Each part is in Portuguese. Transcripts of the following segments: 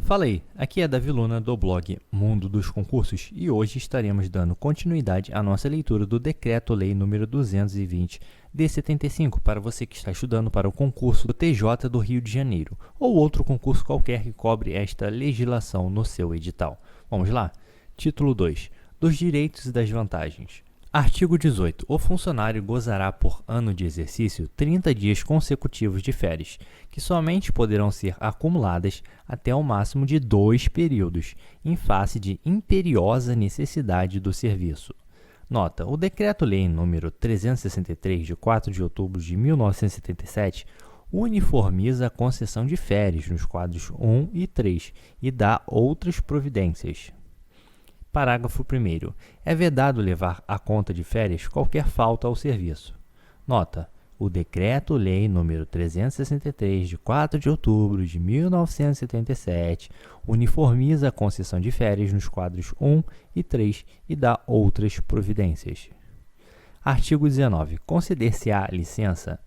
Fala aí, aqui é Davi Luna do blog Mundo dos Concursos e hoje estaremos dando continuidade à nossa leitura do Decreto-Lei número 220 de 75 para você que está estudando para o concurso do TJ do Rio de Janeiro ou outro concurso qualquer que cobre esta legislação no seu edital. Vamos lá? Título 2. Dos direitos e das vantagens. Artigo 18. O funcionário gozará por ano de exercício 30 dias consecutivos de férias, que somente poderão ser acumuladas até o máximo de 2 períodos, em face de imperiosa necessidade do serviço. Nota: o Decreto-Lei nº 363, de 4 de outubro de 1977, uniformiza a concessão de férias nos quadros 1 e 3 e dá outras providências. Parágrafo 1º. É vedado levar à conta de férias qualquer falta ao serviço. Nota: o Decreto-Lei nº 363, de 4 de outubro de 1977, uniformiza a concessão de férias nos quadros 1 e 3 e dá outras providências. Artigo 19. Conceder-se-á licença,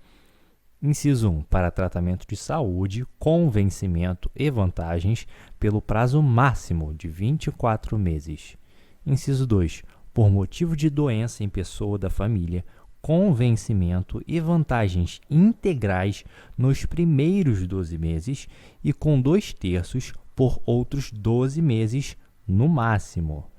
inciso 1, para tratamento de saúde, com vencimento e vantagens, pelo prazo máximo de 24 meses. Inciso 2, por motivo de doença em pessoa da família, com vencimento e vantagens integrais nos primeiros 12 meses e com 2/3 por outros 12 meses no máximo.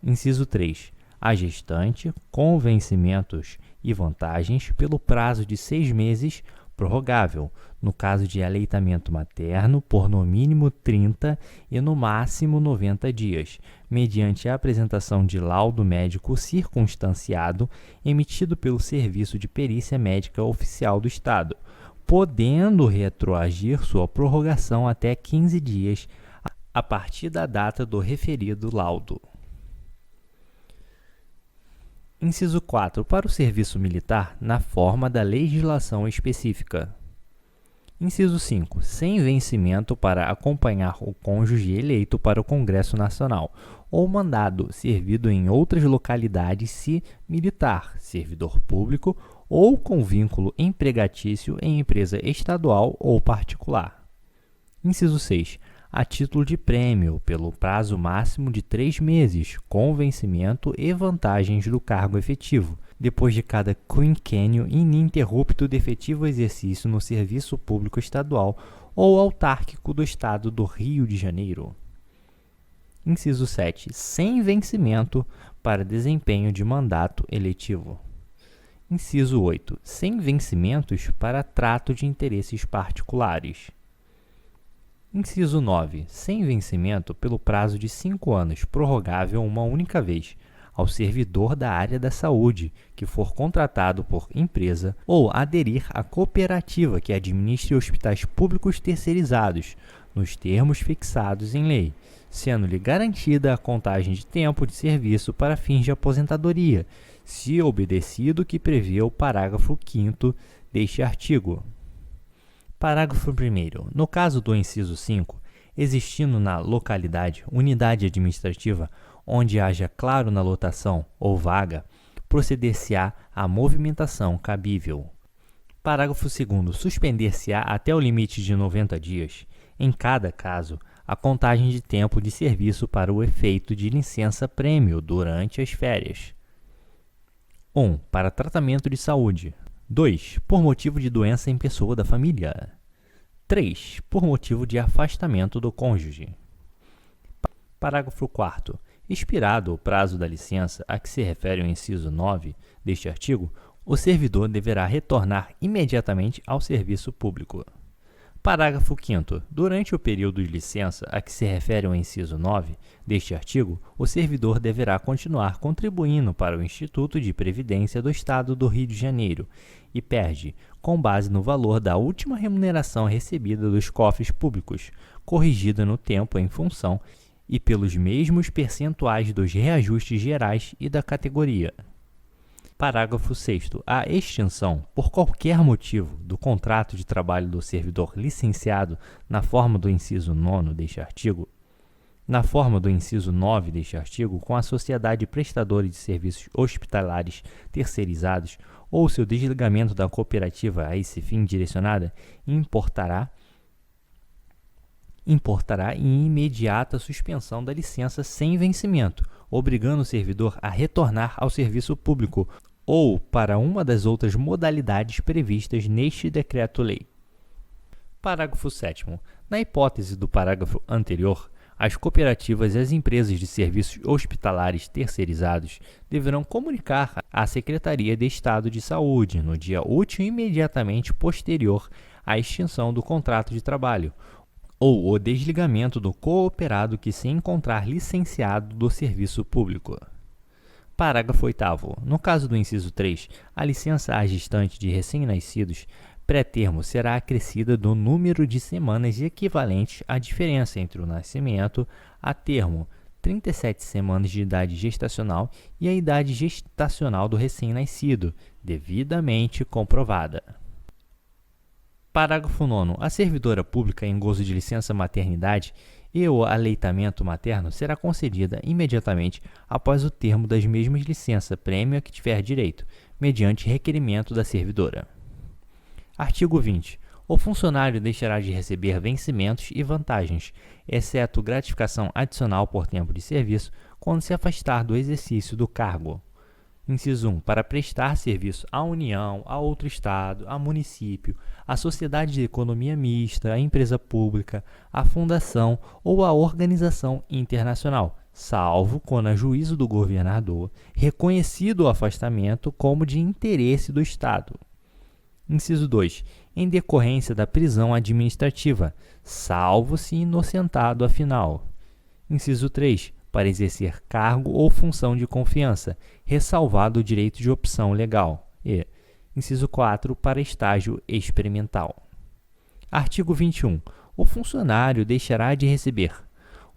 Inciso 3, a gestante, com vencimentos e vantagens pelo prazo de 6 meses, prorrogável, no caso de aleitamento materno, por no mínimo 30 e no máximo 90 dias, mediante a apresentação de laudo médico circunstanciado emitido pelo Serviço de Perícia Médica Oficial do Estado, podendo retroagir sua prorrogação até 15 dias a partir da data do referido laudo. Inciso 4. Para o serviço militar, na forma da legislação específica. Inciso 5. Sem vencimento para acompanhar o cônjuge eleito para o Congresso Nacional, ou mandado servido em outras localidades se militar, servidor público ou com vínculo empregatício em empresa estadual ou particular. Inciso 6. A título de prêmio, pelo prazo máximo de 3 meses, com vencimento e vantagens do cargo efetivo, depois de cada quinquênio ininterrupto de efetivo exercício no serviço público estadual ou autárquico do Estado do Rio de Janeiro. Inciso 7. Sem vencimento para desempenho de mandato eletivo. Inciso 8. Sem vencimentos para trato de interesses particulares. Inciso 9. Sem vencimento pelo prazo de 5 anos, prorrogável uma única vez, ao servidor da área da saúde que for contratado por empresa ou aderir à cooperativa que administre hospitais públicos terceirizados, nos termos fixados em lei, sendo-lhe garantida a contagem de tempo de serviço para fins de aposentadoria, se obedecido o que prevê o parágrafo 5º deste artigo. Parágrafo 1º. No caso do inciso 5, existindo na localidade unidade administrativa onde haja claro na lotação ou vaga, proceder-se-á à movimentação cabível. Parágrafo 2º. Suspender-se-á até o limite de 90 dias, em cada caso, a contagem de tempo de serviço para o efeito de licença-prêmio durante as férias. 1. Para tratamento de saúde. 2. Por motivo de doença em pessoa da família. 3. Por motivo de afastamento do cônjuge. Parágrafo 4º. Expirado o prazo da licença a que se refere o inciso 9 deste artigo, o servidor deverá retornar imediatamente ao serviço público. Parágrafo 5º. Durante o período de licença a que se refere o inciso 9 deste artigo, o servidor deverá continuar contribuindo para o Instituto de Previdência do Estado do Rio de Janeiro, IPERJ, com base no valor da última remuneração recebida dos cofres públicos, corrigida no tempo em função e pelos mesmos percentuais dos reajustes gerais e da categoria. Parágrafo 6º. A extinção, por qualquer motivo, do contrato de trabalho do servidor licenciado na forma do inciso 9 deste artigo, com a sociedade prestadora de serviços hospitalares terceirizados ou seu desligamento da cooperativa a esse fim direcionada, importará imediata suspensão da licença sem vencimento, obrigando o servidor a retornar ao serviço público ou para uma das outras modalidades previstas neste decreto-lei. Parágrafo 7º. Na hipótese do parágrafo anterior, as cooperativas e as empresas de serviços hospitalares terceirizados deverão comunicar à Secretaria de Estado de Saúde, no dia útil imediatamente posterior à extinção do contrato de trabalho, ou o desligamento do cooperado que se encontrar licenciado do serviço público. Parágrafo 8º. No caso do inciso 3, a licença à gestante de recém-nascidos pré-termo será acrescida do número de semanas equivalentes à diferença entre o nascimento a termo, 37 semanas de idade gestacional, e a idade gestacional do recém-nascido, devidamente comprovada. Parágrafo 9º. A servidora pública em gozo de licença maternidade e o aleitamento materno será concedida imediatamente após o termo das mesmas licença-prêmio a que tiver direito, mediante requerimento da servidora. Artigo 20. O funcionário deixará de receber vencimentos e vantagens, exceto gratificação adicional por tempo de serviço, quando se afastar do exercício do cargo. Inciso 1. Para prestar serviço à União, a outro Estado, a município, à sociedade de economia mista, à empresa pública, à fundação ou à organização internacional, salvo quando a juízo do governador reconhecido o afastamento como de interesse do Estado. Inciso 2. Em decorrência da prisão administrativa, salvo se inocentado afinal. Inciso 3. Para exercer cargo ou função de confiança, ressalvado o direito de opção legal. E, inciso 4. Para estágio experimental. Artigo 21. O funcionário deixará de receber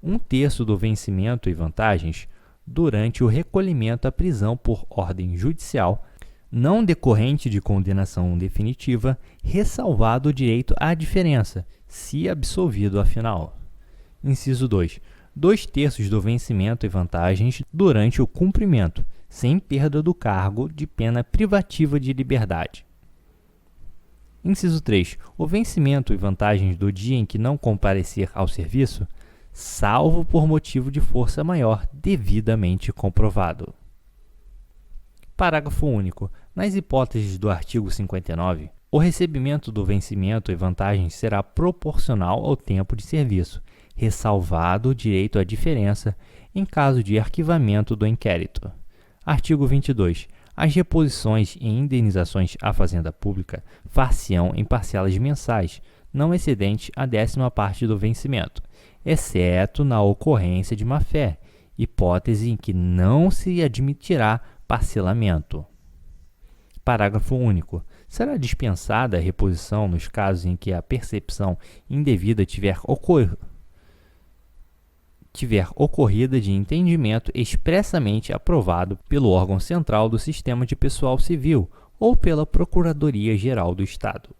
1/3 do vencimento e vantagens durante o recolhimento à prisão por ordem judicial, não decorrente de condenação definitiva, ressalvado o direito à diferença, se absolvido afinal. Inciso 2. 2/3 do vencimento e vantagens durante o cumprimento, sem perda do cargo, de pena privativa de liberdade. Inciso 3. O vencimento e vantagens do dia em que não comparecer ao serviço, salvo por motivo de força maior devidamente comprovado. Parágrafo único. Nas hipóteses do artigo 59, o recebimento do vencimento e vantagens será proporcional ao tempo de serviço, ressalvado o direito à diferença em caso de arquivamento do inquérito. Artigo 22. As reposições e indenizações à Fazenda Pública far-se-ão em parcelas mensais, não excedentes a 10ª parte do vencimento, exceto na ocorrência de má-fé, hipótese em que não se admitirá parcelamento. Parágrafo único. Será dispensada a reposição nos casos em que a percepção indevida tiver ocorrida de entendimento expressamente aprovado pelo órgão central do Sistema de Pessoal Civil ou pela Procuradoria-Geral do Estado.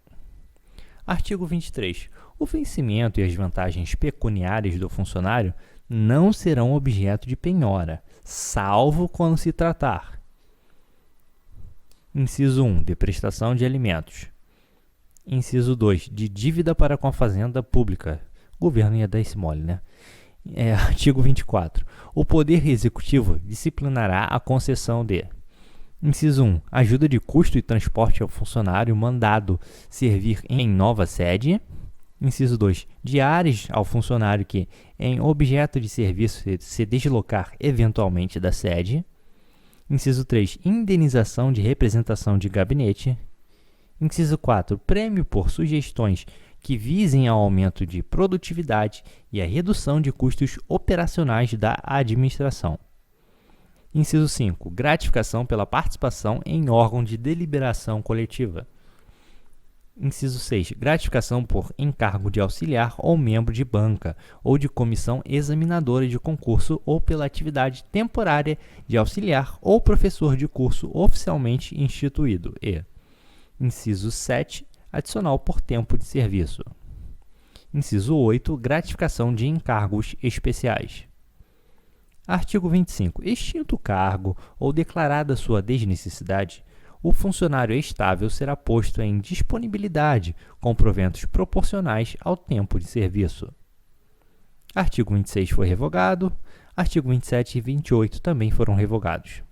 Artigo 23. O vencimento e as vantagens pecuniárias do funcionário não serão objeto de penhora, salvo quando se tratar. Inciso 1. De prestação de alimentos. Inciso 2. De dívida para com a Fazenda Pública. O governo ia dar esse mole, né? Artigo 24. O Poder Executivo disciplinará a concessão de: Inciso 1. Ajuda de custo e transporte ao funcionário mandado servir em nova sede. Inciso 2. Diárias ao funcionário que, em objeto de serviço, se deslocar eventualmente da sede. Inciso 3. Indenização de representação de gabinete. Inciso 4. Prêmio por sugestões que visem ao aumento de produtividade e à redução de custos operacionais da administração. Inciso 5. Gratificação pela participação em órgão de deliberação coletiva. Inciso 6. Gratificação por encargo de auxiliar ou membro de banca ou de comissão examinadora de concurso ou pela atividade temporária de auxiliar ou professor de curso oficialmente instituído. E, inciso 7. Adicional por tempo de serviço. Inciso 8. Gratificação de encargos especiais. Artigo 25. Extinto o cargo ou declarada sua desnecessidade, o funcionário estável será posto em disponibilidade com proventos proporcionais ao tempo de serviço. Artigo 26 foi revogado. Artigo 27 e 28 também foram revogados.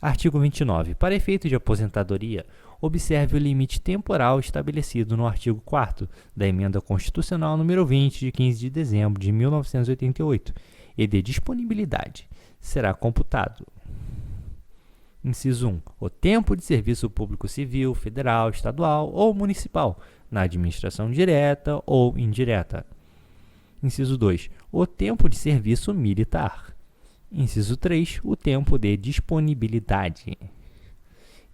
Artigo 29. Para efeito de aposentadoria, observe o limite temporal estabelecido no artigo 4º da Emenda Constitucional nº 20, de 15 de dezembro de 1988, e de disponibilidade. Será computado: Inciso 1. O tempo de serviço público civil, federal, estadual ou municipal, na administração direta ou indireta. Inciso 2. O tempo de serviço militar. Inciso 3. O tempo de disponibilidade.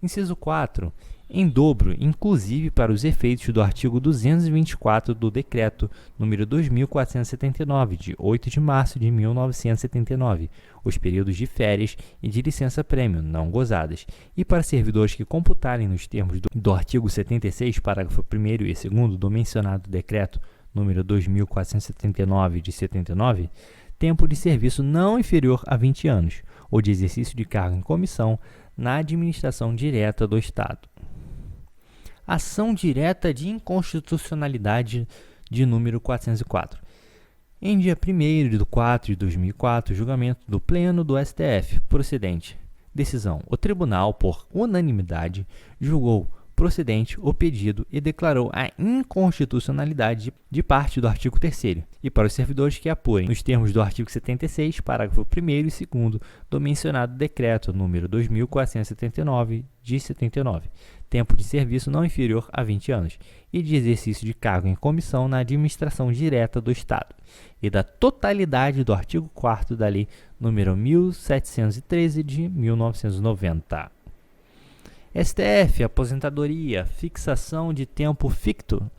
Inciso 4. Em dobro, inclusive para os efeitos do artigo 224 do Decreto nº 2.479, de 8 de março de 1979, os períodos de férias e de licença-prêmio não gozadas, e para servidores que computarem nos termos do artigo 76, parágrafo 1º e 2º do mencionado Decreto nº 2.479, de 79, tempo de serviço não inferior a 20 anos, ou de exercício de cargo em comissão na administração direta do Estado. Ação direta de inconstitucionalidade de número 404. Em dia 1º de 4 de 2004, julgamento do Pleno do STF, procedente. Decisão. O tribunal, por unanimidade, julgou procedente o pedido e declarou a inconstitucionalidade de parte do artigo 3º, e para os servidores que apurem, nos termos do artigo 76, parágrafo 1º e 2º do mencionado Decreto número 2.479, de 79, tempo de serviço não inferior a 20 anos, e de exercício de cargo em comissão na administração direta do Estado, e da totalidade do artigo 4º da Lei número 1713, de 1990. STF, aposentadoria, fixação de tempo ficto.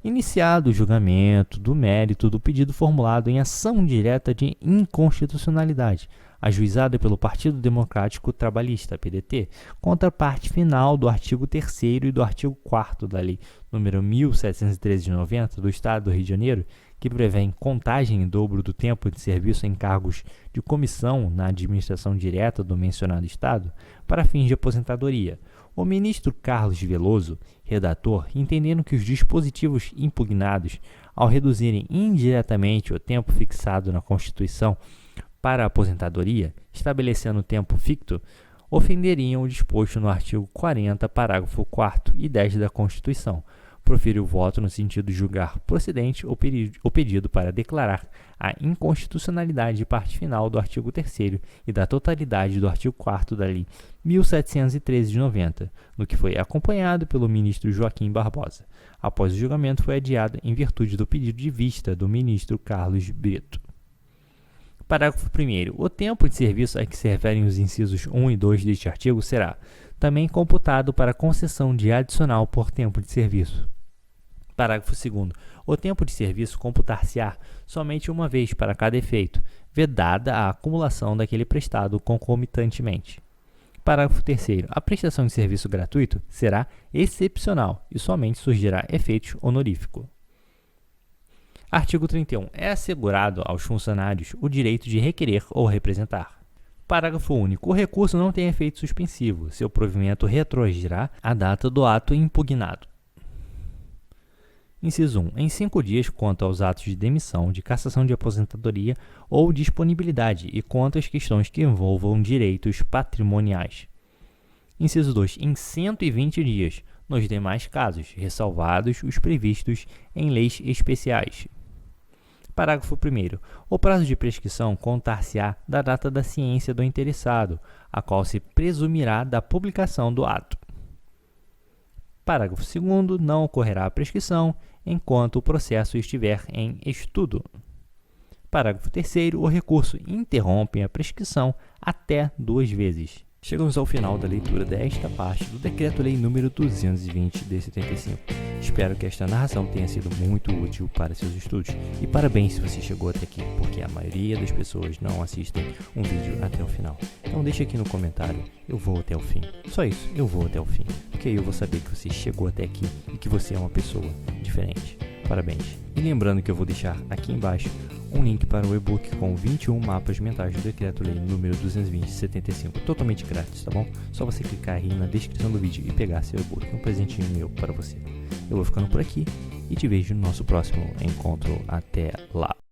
Iniciado o julgamento do mérito do pedido formulado em ação direta de inconstitucionalidade, ajuizada pelo Partido Democrático Trabalhista, PDT, contra a parte final do artigo 3º e do artigo 4º da Lei nº 1713 de 90 do Estado do Rio de Janeiro, que prevêem contagem em dobro do tempo de serviço em cargos de comissão na administração direta do mencionado Estado, para fins de aposentadoria. O ministro Carlos Veloso, redator, entendendo que os dispositivos impugnados, ao reduzirem indiretamente o tempo fixado na Constituição para a aposentadoria, estabelecendo o tempo ficto, ofenderiam o disposto no artigo 40, parágrafo 4º e 10 da Constituição. Proferiu o voto no sentido de julgar procedente o pedido para declarar a inconstitucionalidade de parte final do artigo 3º e da totalidade do artigo 4º da Lei 1713 de 90, no que foi acompanhado pelo ministro Joaquim Barbosa. Após o julgamento, foi adiado em virtude do pedido de vista do ministro Carlos Brito. Parágrafo 1º. O tempo de serviço a que se referem os incisos 1 e 2 deste artigo será também computado para concessão de adicional por tempo de serviço. Parágrafo 2º. O tempo de serviço computar-se-á somente uma vez para cada efeito, vedada a acumulação daquele prestado concomitantemente. Parágrafo 3º. A prestação de serviço gratuito será excepcional e somente surgirá efeito honorífico. Artigo 31. É assegurado aos funcionários o direito de requerer ou representar. Parágrafo único. O recurso não tem efeito suspensivo. Seu provimento retroagirá à data do ato impugnado. Inciso 1. Em 5 dias, quanto aos atos de demissão, de cassação de aposentadoria ou disponibilidade e quanto às questões que envolvam direitos patrimoniais. Inciso 2. Em 120 dias, nos demais casos, ressalvados os previstos em leis especiais. Parágrafo 1º. O prazo de prescrição contar-se-á da data da ciência do interessado, a qual se presumirá da publicação do ato. Parágrafo 2º. Não ocorrerá a prescrição enquanto o processo estiver em estudo. Parágrafo 3º. O recurso interrompe a prescrição até 2 vezes. Chegamos ao final da leitura desta parte do Decreto-Lei nº 220 de 75. Espero que esta narração tenha sido muito útil para seus estudos. E parabéns se você chegou até aqui, porque a maioria das pessoas não assistem um vídeo até o final. Então deixa aqui no comentário, eu vou até o fim. Só isso, eu vou até o fim. Porque aí eu vou saber que você chegou até aqui e que você é uma pessoa diferente. Parabéns. E lembrando que eu vou deixar aqui embaixo um link para o e-book com 21 mapas mentais do Decreto-Lei número 220 de 75, totalmente grátis, tá bom? Só você clicar aí na descrição do vídeo e pegar seu e-book, um presentinho meu para você. Eu vou ficando por aqui e te vejo no nosso próximo encontro. Até lá!